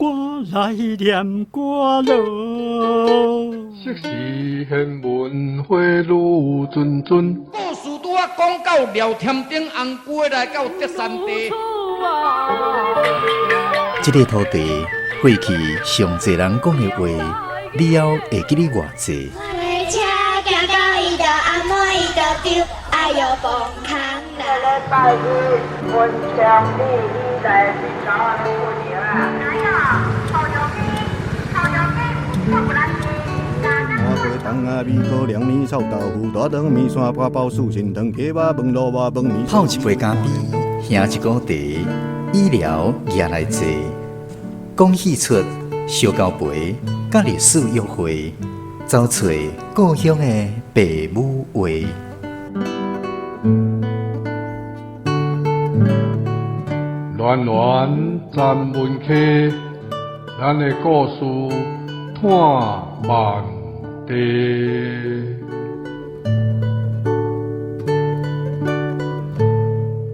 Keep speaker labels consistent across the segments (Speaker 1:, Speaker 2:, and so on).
Speaker 1: 我来念歌咯。
Speaker 2: 昔时贤文花女谆谆。
Speaker 3: 故事拄啊讲到廖添丁红飞来到德山地。
Speaker 4: 这个土地过去上侪人讲的话，你要会记得偌济？
Speaker 5: 车行到伊就阿妹伊就丢，哎哟崩空啦！
Speaker 6: 礼拜日文昌你来去找我们过年啦？
Speaker 7: 哪有？烤肉饼，烤肉饼，我不来吃。
Speaker 8: 麻粿汤啊，米糕、凉面、臭豆腐、大肠面线、八宝酥、心汤、鸡肉饭、卤肉饭、面。
Speaker 4: 泡一杯咖啡，兄一个茶，医疗也来坐。讲戏出烧交陪，甲历史约会，找找故乡的爸母话。
Speaker 2: 暖暖站门客，咱的故事探万地。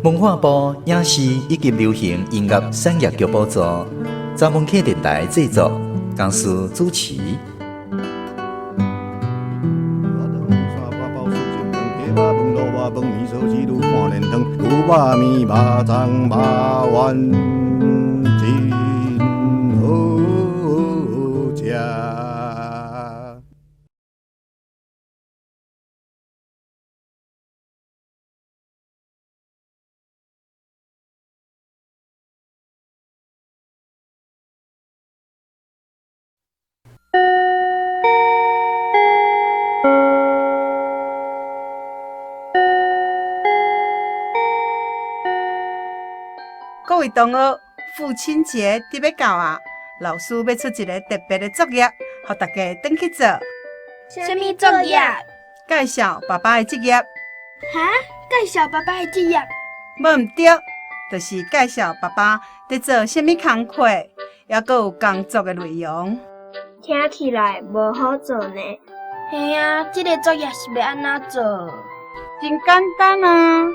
Speaker 4: 文化部影视以及流行音乐产业局补助，查门客电台制作，公司主持。
Speaker 8: 饭面烧鸡肉看连汤，牛肉面、肉粽、肉丸，真好食。
Speaker 9: 各位同学，父亲节伫要到啊！老师要出一个特别的作业，互大家回去做。
Speaker 5: 什么作业？
Speaker 9: 介绍爸爸的职业。
Speaker 5: 哈？介绍爸爸的职业？
Speaker 9: 无毋对，就是介绍爸爸伫做什么工课，还佫有工作的内容。
Speaker 5: 听起来无好做呢。嘿啊，这个作业是要安怎做？
Speaker 9: 真简单啊，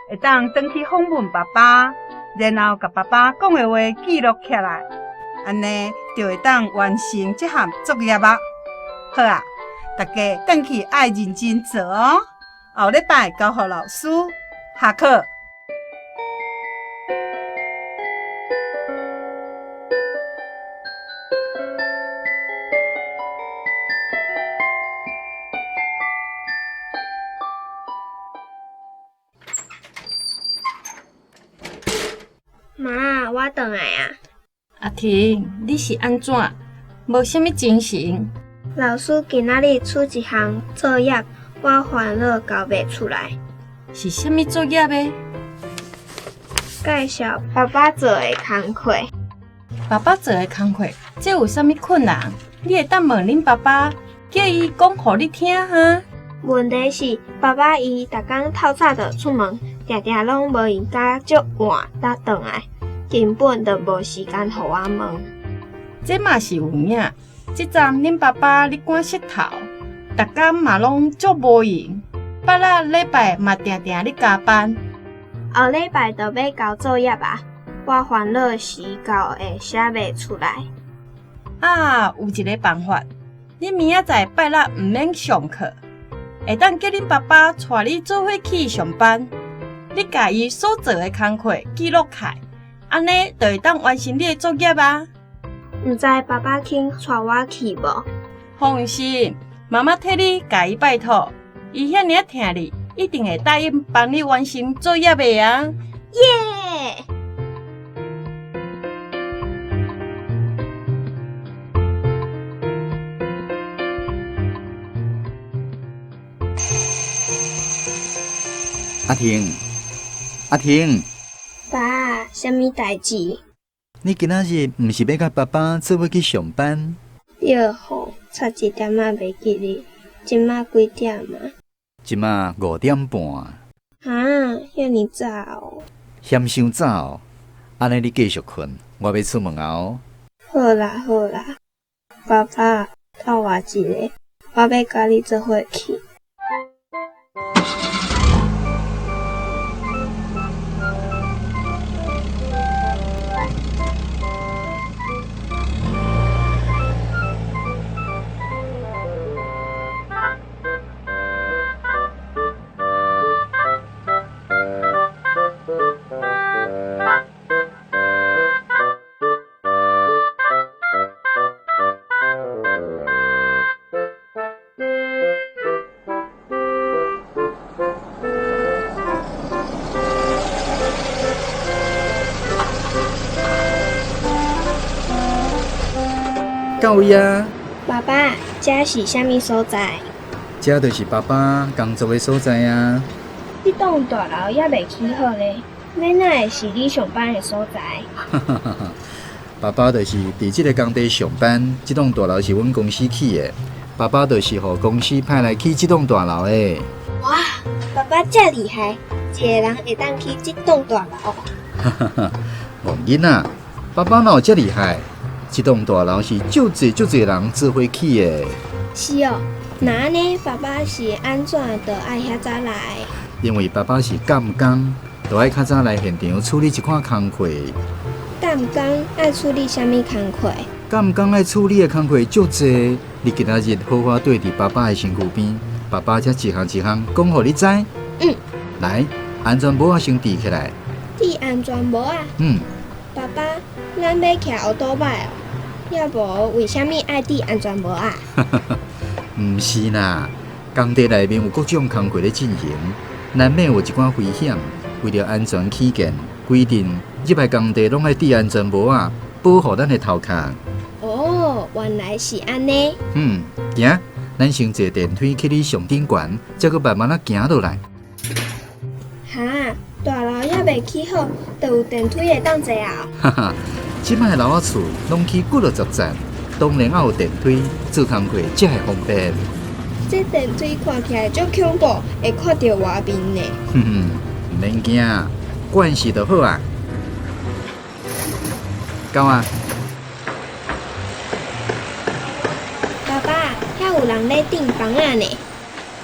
Speaker 9: 会当回去访问爸爸。然后，甲爸爸讲的话记录起来，安尼就会当完成这项作业啊。好啊，大家回去爱认真做哦。后礼拜交予老师下课。
Speaker 5: 妈，我回来啊！
Speaker 10: 阿婷，你是安怎？无啥物精神？
Speaker 5: 老师今仔日出一项作业，我烦恼交袂出来。
Speaker 10: 是啥物作业呢？
Speaker 5: 介绍爸爸做的工课。
Speaker 10: 爸爸做的工课，这有啥物困难？你会当问恁爸爸，叫伊讲互你听哈。
Speaker 5: 问题是，爸爸伊逐工透早就出门，定定拢无闲甲足晚才转来，根本就无时间互我问。
Speaker 10: 这嘛是有影，即阵恁爸爸咧赶舌头，逐工嘛拢足无闲，别仔礼拜嘛定定咧加班。
Speaker 5: 后礼拜就要交作业啊，我烦恼时到会写袂出来。
Speaker 10: 啊，有一个办法，你明仔载拜六毋免上课。会当叫恁爸爸带你做伙去上班，你甲伊所做的工课记录起来，安尼就会当完成你的作业啊。
Speaker 5: 毋知爸爸肯带我去无？
Speaker 10: 放心，妈妈替你甲伊拜托，伊遐尔疼你，一定会答应帮你完成作业的啊。
Speaker 5: 耶！
Speaker 4: 阿婷，阿婷，
Speaker 5: 爸，什么代志？
Speaker 4: 你今仔日毋是要甲爸爸做伙去上班？
Speaker 5: 对吼，差一点仔袂记哩。今仔几点啊？
Speaker 4: 即马5点半。
Speaker 5: 遐尼早哦。
Speaker 4: 嫌伤早，安尼你继续困，我要出门啊哦。
Speaker 5: 好啦好啦，爸爸，等我一个，我要甲你做伙去。
Speaker 4: 到位啊！
Speaker 5: 爸爸，这是啥物所在？
Speaker 4: 这就是爸爸工作的所在啊！
Speaker 5: 这栋大楼还未起好呢，那哪会是你上班的所在？
Speaker 4: 爸爸就是伫即个工地上班，这栋大楼是阮公司起的。爸爸就是互公司派来起这栋大楼的。
Speaker 5: 哇，爸爸这厉害，一个人会当起这栋大楼啊！
Speaker 4: 无囡仔，爸爸哪有这厉害？这栋大楼是足侪人做伙起的。
Speaker 5: 是哦，那呢，爸爸是安怎着爱遐早来？
Speaker 4: 因为爸爸是干工，就爱较早来现场处理一款工课。
Speaker 5: 干工爱处理啥物工课？
Speaker 4: 干工爱处理的工课足侪，你今仔日好好对伫爸爸的身躯边，爸爸才一项讲互你知。来，安全帽先戴起来。
Speaker 5: 戴安全帽啊？爸爸，咱要骑奥多摆哦，要无为虾米爱戴安全帽啊？
Speaker 4: 毋是啦，工地内面有各种工课咧进行，难免有一寡危险。为了安全起见，规定入来工地拢爱戴安全帽啊，保护咱的头壳。
Speaker 5: 哦，原来是安尼。
Speaker 4: 行，咱先坐电梯去你上顶悬，再搁慢慢啊行落来。
Speaker 5: 哈，大楼还未起好，就有电梯会当坐啊？
Speaker 4: 哈哈，即摆楼仔厝拢起几60层，当然还有电梯，做工课才会方便。
Speaker 5: 这电梯看起来足恐怖，会看到外面呢。
Speaker 4: 毋免惊，惯势就好啊。到啊！
Speaker 5: 爸爸，遐有人咧顶房啊呢？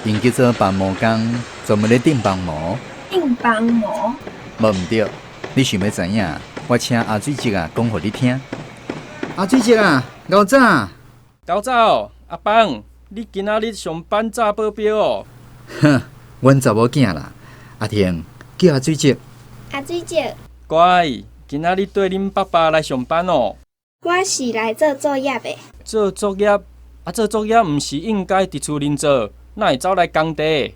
Speaker 4: 因叫做帮毛工，专门咧顶帮毛。
Speaker 5: 顶帮毛？
Speaker 4: 无毋对，你想要知影？我请阿水姐啊讲互你听。阿水姐啊，老早。
Speaker 11: 老早，阿邦，你今仔日上班炸保镖哦？
Speaker 4: 哼，阮查某囝啦，阿婷叫阿水姐。
Speaker 5: 阿水姐，
Speaker 11: 乖，今仔日对恁爸爸来上班哦。
Speaker 5: 我是来做作业的。
Speaker 11: 做作业？做作业毋是应该伫厝恁做，哪会走来工地？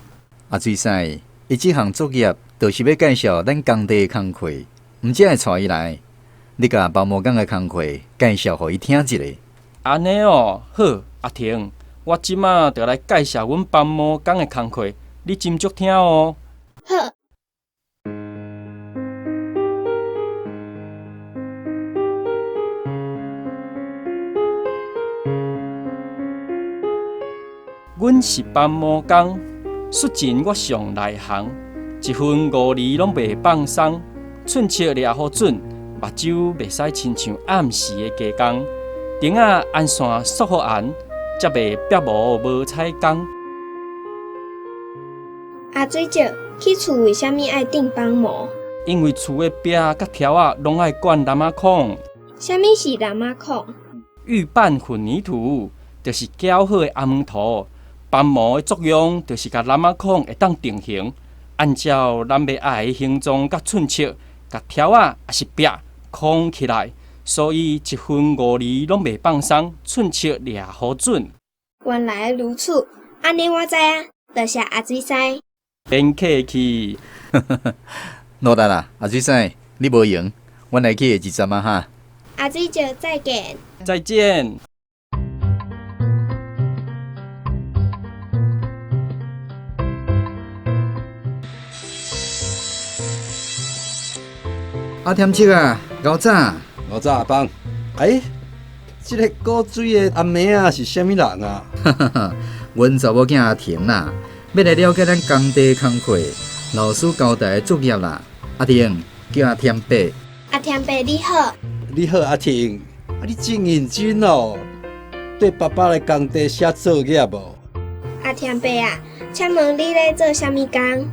Speaker 4: 阿水婿，伊即项作业就是要介绍咱工地的工课，毋只会带伊来，你甲包毛工的工课介绍互伊听一下。
Speaker 11: 安尼哦，好，阿婷，我即马就来介绍阮包毛工的工课，你斟酌听哦。
Speaker 5: 好。
Speaker 11: 阮是包毛工，率前我上内行，一分5厘拢袂放松，寸尺抓好准，目睭袂使亲像暗时的加工，顶仔安线束好安，才袂壁无无彩工。
Speaker 5: 阿水姐，去厝为虾米爱顶帮毛？
Speaker 11: 因为厝的壁甲条仔拢爱灌蓝仔孔。
Speaker 5: 虾米是蓝仔孔？
Speaker 11: 预拌混凝土，就是搅好的阿门土。帮毛的作用就是甲蓝仔孔会当定型，按照咱要爱的形状甲寸尺，甲条仔也是壁框起来，所以1分5厘拢袂放松，寸尺抓好准。
Speaker 5: 原来如此，安尼我知啊，多谢阿水婿。
Speaker 11: 免客气。
Speaker 4: 落来啦，阿水婿，你无闲，阮来去下1站啊哈。
Speaker 5: 阿水姐，再见。
Speaker 11: 再见。
Speaker 4: 阿添七啊，老早
Speaker 8: 阿邦，这个古水的阿妹啊是啥物人啊？
Speaker 4: 阮查某囝阿婷啦，要来了解咱工地工课，老师交代的作业啦。阿婷叫阿添伯。
Speaker 5: 阿添伯你好。
Speaker 8: 你好，阿婷，你真认真哦，对爸爸的工地写作业无？
Speaker 5: 阿添伯啊，请问你咧做啥物工？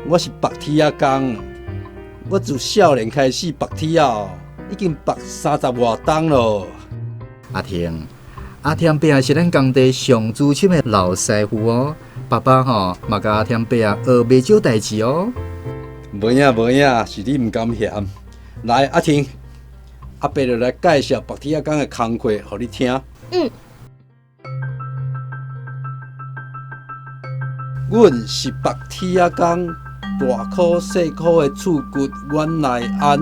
Speaker 8: 我是拔铁仔工。我自少年开始拔铁仔，已经拔30外冬咯。
Speaker 4: 阿婷，阿添伯啊是咱工地上资深的老师傅哦。爸爸嘛甲阿添伯啊学袂少代志哦。
Speaker 8: 无影，是你毋甘嫌。来，阿婷，阿伯就来介绍拔铁仔工的工课，互你听。阮是拔铁仔工。大颗细颗的触骨，软内安，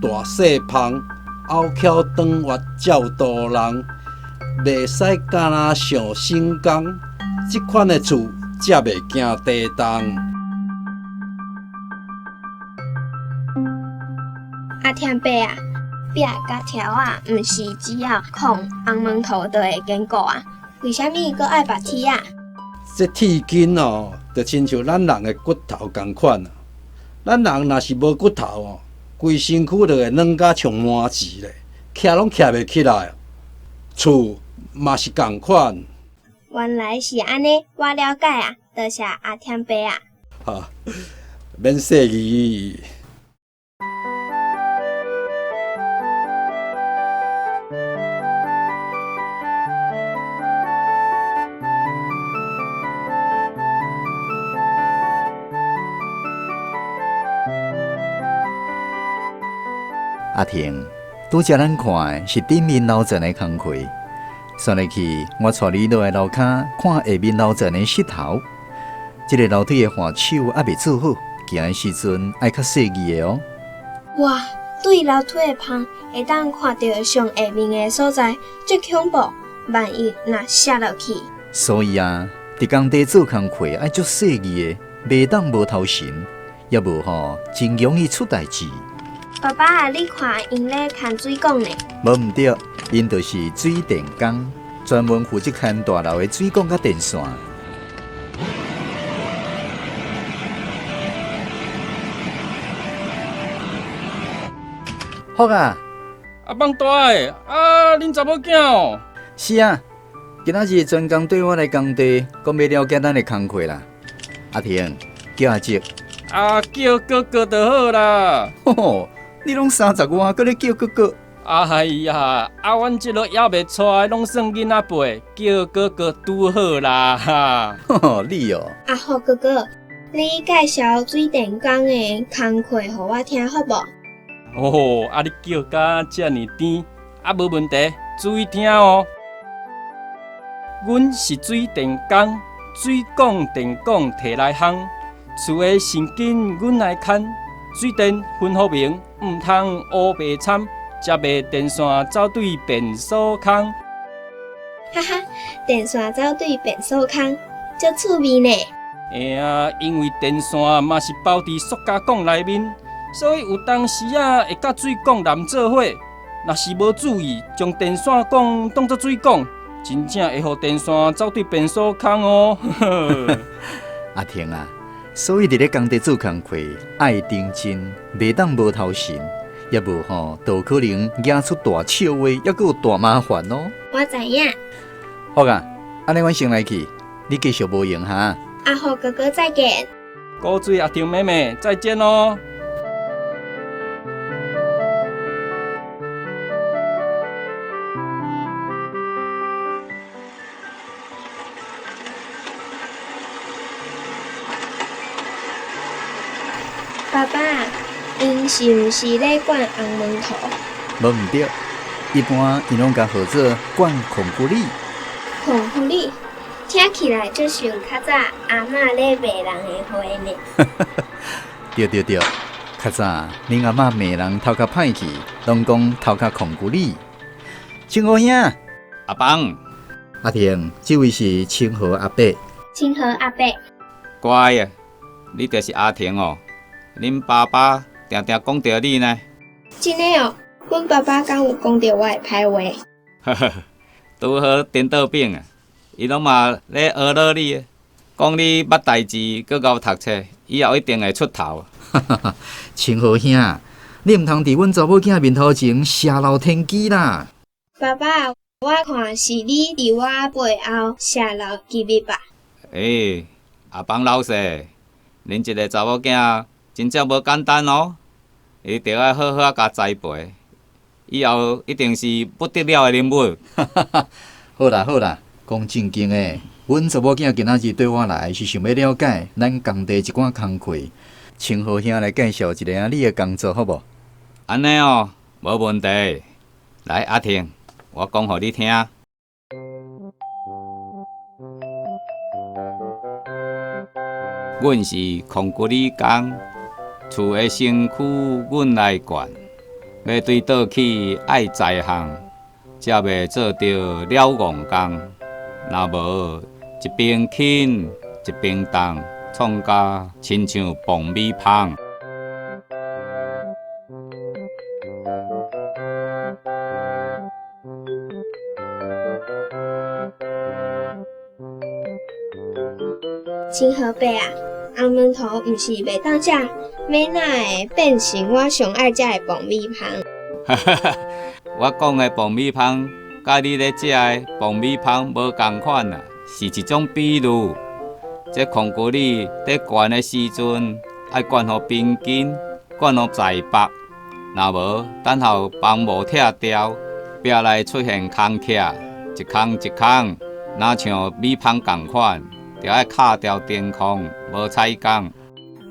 Speaker 8: 大细芳，
Speaker 12: 后翘长越照度人，袂使干那上成功。即款的厝才袂惊地动。
Speaker 5: 阿天伯啊，壁甲条啊，毋是只要控红门头就会坚固啊？为虾米阁爱拔铁啊？
Speaker 12: 这铁筋哦，就亲像咱人的骨头共款啊。咱人若是无骨头哦，规身躯就会软甲像麻糍咧，徛拢徛袂起来。厝嘛是共款。
Speaker 5: 原来是安尼，我了解啊，多谢阿天伯啊。
Speaker 12: 哈，免谢意。
Speaker 4: 阿婷，拄则咱看的是顶面楼层的工课，算入去，我带你落来楼骹看下面楼层的石头。这个楼梯的扶手还未做好，行的时阵爱较细腻的哦。
Speaker 5: 哇，对楼梯的旁会当看到上下面的所在，最恐怖。万一若摔落去，
Speaker 4: 所以啊，伫工地做工课爱足细腻的，袂当无头神，要无吼真容易出代志。
Speaker 5: 爸爸啊，你看因咧牵水管呢？
Speaker 4: 无毋对，因就是水电工，专门负责牵大楼的水管甲电线。福啊！
Speaker 11: 阿放大诶！啊，恁查某囝哦？
Speaker 4: 是啊，今仔日专工对我来工地，讲要了解咱的工课啦。阿婷，叫阿叔。
Speaker 11: 啊，叫哥哥就好啦。
Speaker 4: 吼，你拢30外，搁咧叫哥哥？
Speaker 11: 哎呀，啊，阮即落还袂出来，拢算囡仔辈，叫哥哥拄好啦。哈，
Speaker 4: 你哦。
Speaker 5: 阿福哥哥，你介绍水电工的工课互我听好无？
Speaker 11: 哦，啊，你叫甲遮尔甜，啊，无问题，注意听哦。阮是水电工，水管、电管摕来烘，厝的神经阮来牵，水电分好明，毋通乌白掺，才袂电线走对便所空。
Speaker 5: 哈哈，电线走对便所空，足趣味呢。
Speaker 11: 啊，因为电线嘛是包伫塑胶管内面。所以有当时啊，会甲水管淋做伙。若是无注意，将电线管当作水管，真正会互电线走对便所空哦。
Speaker 4: 阿婷啊，所以伫咧工地做工课，爱认真，袂当无头神，要无吼，都可能惹出大笑话，抑佫有大麻烦哦。
Speaker 5: 我知影。
Speaker 4: 好啊，安尼阮先来去，你继续无闲哈。
Speaker 5: 阿福哥哥再见。
Speaker 11: 古水阿婷妹妹再见哦。
Speaker 5: 爸爸，因是毋是咧灌红门头？
Speaker 4: 无毋对，一般因拢甲号做灌控骨力。
Speaker 5: 控骨力，听起来就像较早阿嬷咧骂人的话呢。
Speaker 4: 对，较早恁阿嬷骂人头壳歹去，拢讲头壳控骨力。清河兄，
Speaker 13: 阿邦，
Speaker 4: 阿婷，这位是清河阿伯。
Speaker 5: 清河阿伯，
Speaker 13: 乖啊，你就是阿婷哦。恁爸爸定定讲着你呢。
Speaker 5: 真的哦，阮爸爸敢有讲着我的歹话。
Speaker 13: 呵呵，拄好颠倒饼啊！伊拢嘛咧学了你，讲你捌代志，搁够读册，以后一定会出头。
Speaker 4: 清河兄，你毋通伫阮查某囝面头前泄露天机啦！
Speaker 5: 爸爸，我看是你伫我背后泄露机密吧？
Speaker 13: 阿邦老师，恁一个查某囝真正无简单哦，你着要好好甲栽培，以后一定是不得了的人物。
Speaker 4: 好啦，讲正经的，阮查某囝今仔日对我来是想要了解咱工地一寡工课，请好兄来介绍一下你的工作好无？
Speaker 13: 安尼哦，无问题。来，阿婷，我讲互你听。阮是控骨力工，厝的身躯阮来管，要对倒去爱在行，才袂做着了戆工。若无一边轻一边重，创甲亲像爆米香。
Speaker 5: 真好白啊！红馒头毋是袂当食，要哪会变成我上爱食的爆米香？
Speaker 13: 我讲的爆米香，甲你咧食的爆米香无共款啊，是一种比喻。这控股里在灌的时阵，爱灌互平均，灌互在北。若无，等候房无拆掉，壁内出现空壳，一空一空，若像米香共款。就爱敲掉电控，无采工。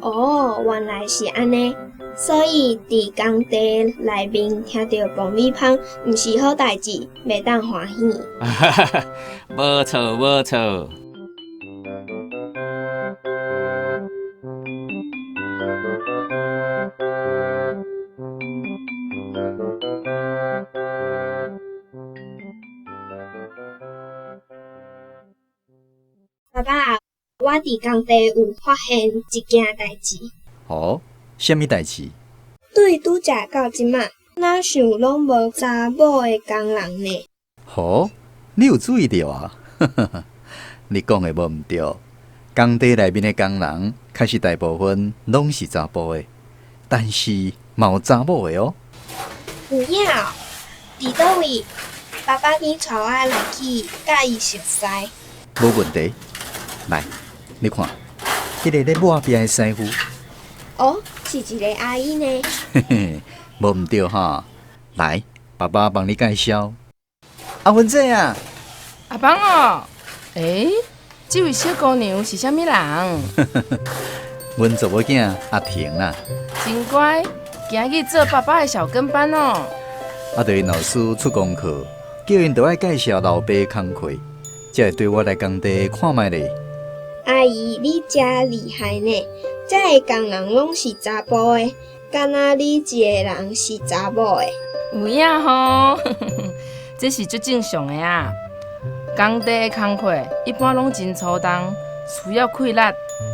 Speaker 5: 哦，原来是安尼，所以伫工地内面听到爆米香，毋是好代志，袂当欢喜。
Speaker 13: 无错，无错。
Speaker 5: 爸爸，我伫工地有发现一件代志。
Speaker 4: 哦，什么代志？
Speaker 5: 对拄则到即马，哪想拢无查某的工人呢？
Speaker 4: 哦，你有注意到啊？你讲的无毋对，工地内面的工人，确实大部分拢是查甫的，但是嘛有查某的哦。
Speaker 5: 有影哦，伫倒位？爸爸今带我来去甲伊熟悉。
Speaker 4: 无问题。来，你看，迄个咧抹壁的师傅，
Speaker 5: 哦，是一个阿姨呢。
Speaker 4: 嘿嘿，无毋对哈。来，爸爸帮你介绍。阿文姐啊，
Speaker 10: 阿邦哦，这位小姑娘是啥物人？
Speaker 4: 阮查某囝阿婷啦。
Speaker 10: 真乖，今日做爸爸的小跟班哦。
Speaker 4: 啊，对老师出功课，叫因都爱介绍老爸的工课，才会对我来工地看卖咧。
Speaker 5: 阿姨，你真厉害呢！这个工人拢是查甫的，敢若你一个人是查某的。
Speaker 10: 有影吼，这是最正常的啊。工地的工课一般拢真粗重，需要气力。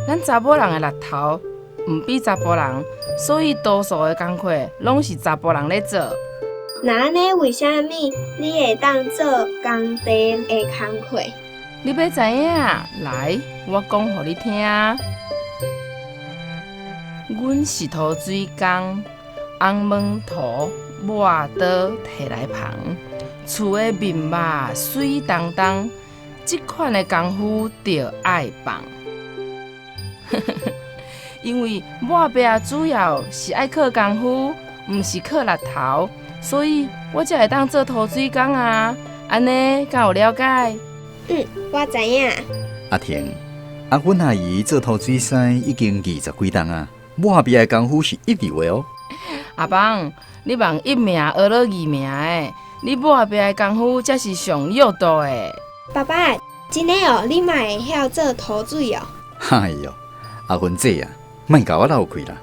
Speaker 10: 咱查某人的力头毋比查甫人，所以多数的工课拢是查甫人咧做。
Speaker 5: 那安尼为虾米你会当做工地的工课？
Speaker 10: 你要知影？来，我讲互你听。阮是涂水工，红毛土抹刀摕来旁，厝的面肉水当当，即款的功夫着爱放。因为抹壁主要是爱靠功夫，毋是靠力头，所以我才会当做涂水工啊。安尼，敢有了解？
Speaker 5: 我知影。
Speaker 4: 阿婷，阮阿姨做涂水师已经20几年啊，抹壁的功夫是一流的哦。
Speaker 10: 阿邦，你望一名学了2名的，你抹壁的功夫才是上有道的。
Speaker 5: 爸爸，真的哦，你嘛会晓做涂水哦？
Speaker 4: 哎哟，阿芬姐啊，莫甲我闹气啦！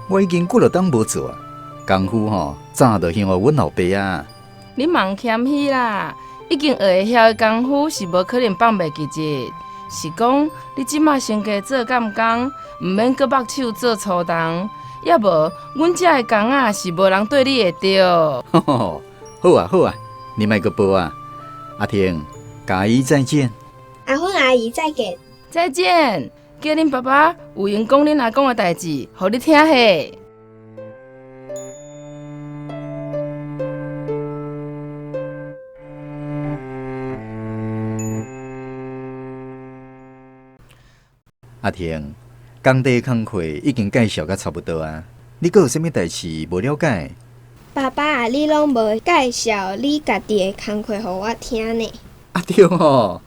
Speaker 4: 我已经几落当无做啊，功夫吼早就向阮老爸啊。
Speaker 10: 你莫谦虚啦。已经学会晓的功夫是无可能放袂记一，是讲你即马先加做干工，毋免搁目手做粗重，要无阮遮的工啊是无人对你会着。
Speaker 4: 好啊好啊，你莫搁报啊。阿婷，阿姨再见。
Speaker 5: 阿芬阿姨再见。
Speaker 10: 再见，叫恁爸爸有闲讲恁阿公的代志，互你听嘿。
Speaker 4: 阿婷，工地工课已经介绍甲差不多啊，你阁有啥物代志无了解？
Speaker 5: 爸爸，你拢无介绍你家己的工课互我听呢。
Speaker 4: 啊对哦，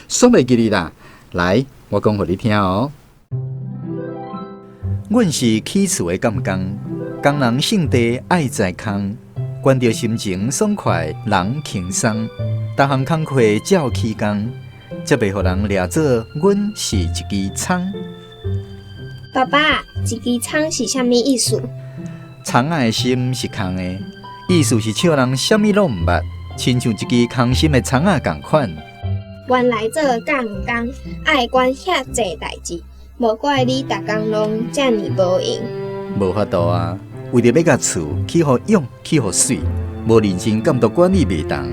Speaker 4: 煞袂记你啦。来，我讲互你听哦。阮是起厝的干工，工人性地爱在空，管着心情爽快，人轻松，逐项工课照起工。才袂互人掠做，阮是一支葱。
Speaker 5: 爸爸，一支葱是啥物意思？
Speaker 4: 虫仔的心是空的，意思是笑人啥物拢毋捌，亲像一支空心的虫仔共款。
Speaker 5: 原来做甲毋工，爱管遐济代志，无怪你逐工拢遮尔无闲。
Speaker 4: 无法度啊，为着要甲厝起互勇，起互水，无认真监督管理袂当。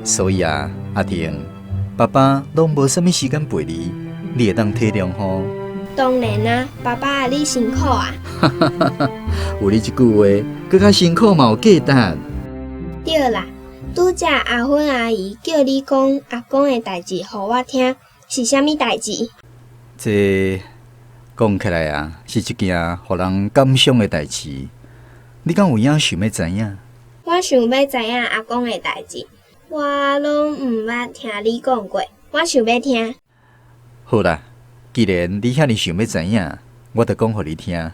Speaker 4: 所以啊，阿婷，爸爸拢无啥物时间陪你，你会当体谅吼？
Speaker 5: 当然啊，爸爸你辛苦啊！
Speaker 4: 有你即句话，搁较辛苦嘛有价值。
Speaker 5: 对啦。拄则阿芬阿姨叫你讲阿公的代志，互我听，是啥物代志？
Speaker 4: 这讲起来啊，是一件互人感伤的代志。你敢有影想要知影？
Speaker 5: 我想要知影阿公的代志，我拢毋捌听你讲过，我想要听。
Speaker 4: 好啦，既然你遐尼想要知影，我就讲互你听。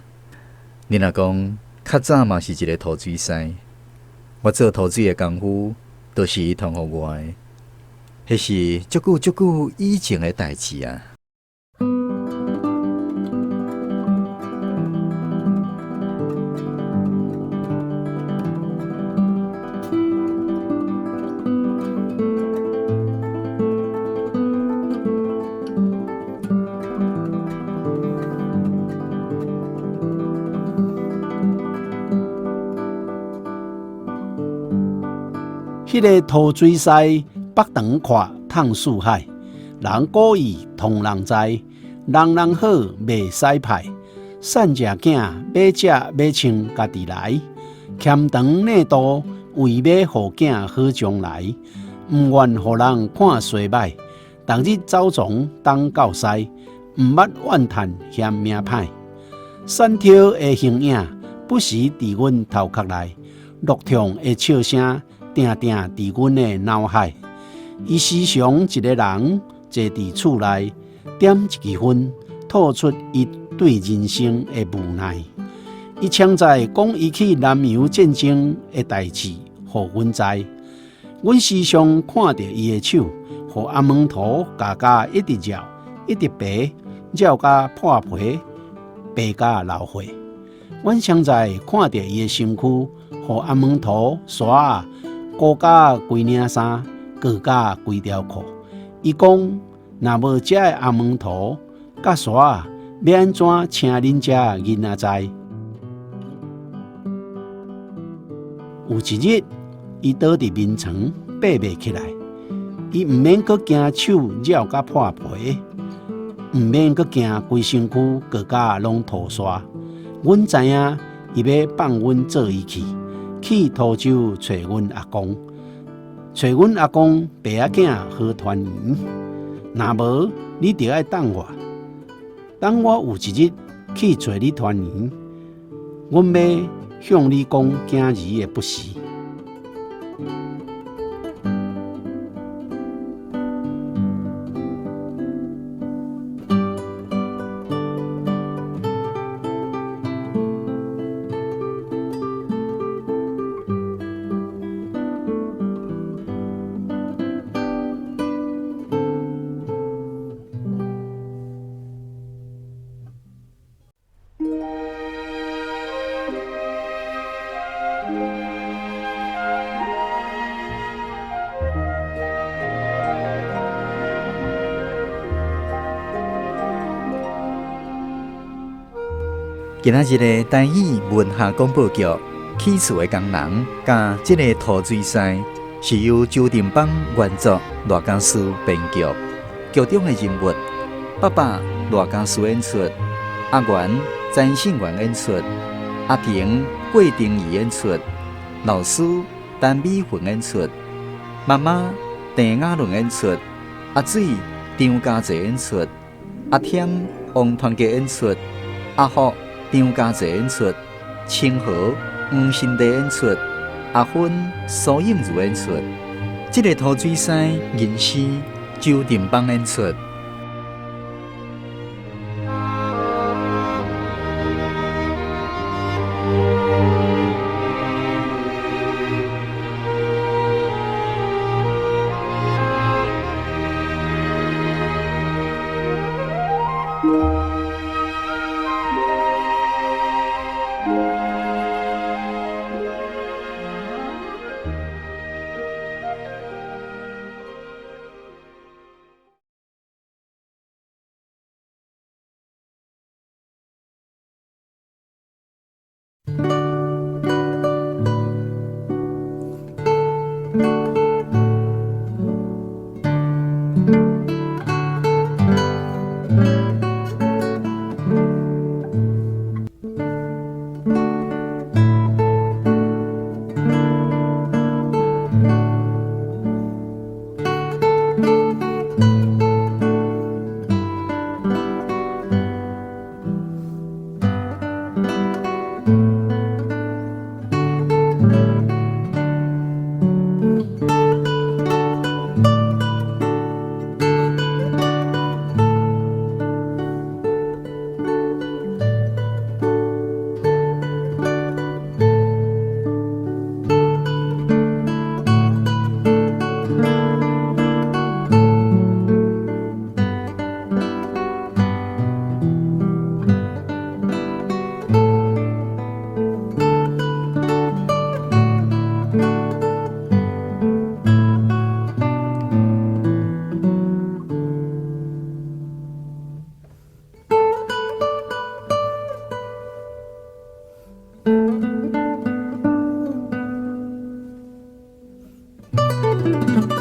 Speaker 4: 你若讲较早嘛是一个涂水师，我做涂水的功夫。都是伊通互我的，迄是足久以前的代志啊。
Speaker 14: 迄个涂水师北长看趟四海，人古语同人知，人好袂使歹，善食囝买食买穿家己来，欠长内度为要互囝好将来，毋愿互人看衰歹，逐日走从当到西，毋捌怨叹嫌命歹，山条的形影不时伫阮头壳内，乐痛的笑声。定定伫阮的脑海，伊时常一个人坐伫厝内，点一支烟，吐出伊对人生的无奈。伊常在讲伊去南洋战争的代志，互阮知。阮时常看着伊的手，互阿门头加一直绕，一直白，绕甲破皮，白甲老花。阮常在看着伊的身躯，互阿门头刷。高甲规领衫，高甲规条裤。伊讲，若无遮个阿门头甲刷，要安怎请恁遮囡仔知？有一日，伊倒伫眠床，爬袂起来。伊毋免阁惊手绕甲破皮，毋免阁惊规身躯高甲拢涂刷。阮知影，伊要放阮做伊去土州找阮阿公，找阮阿公爸仔囝好团圆。若无，你着爱等我。等我有一日去找你团圆，阮要向你讲今日的不是。
Speaker 4: 今仔日的台语文学广播剧《起厝的工人》甲这个涂水师，是由周定邦原作、罗家书编剧。剧中的人物：爸爸罗家书演出，阿元詹信元演出，阿婷桂定仪演出，老师陈美云演出，妈妈郑雅伦演出，阿水张家济演出，阿添王团结演出，阿福张家济演出，清河黄新地演出，阿芬苏映如演出。这个涂水师吟诗周定邦演出。
Speaker 5: 拜。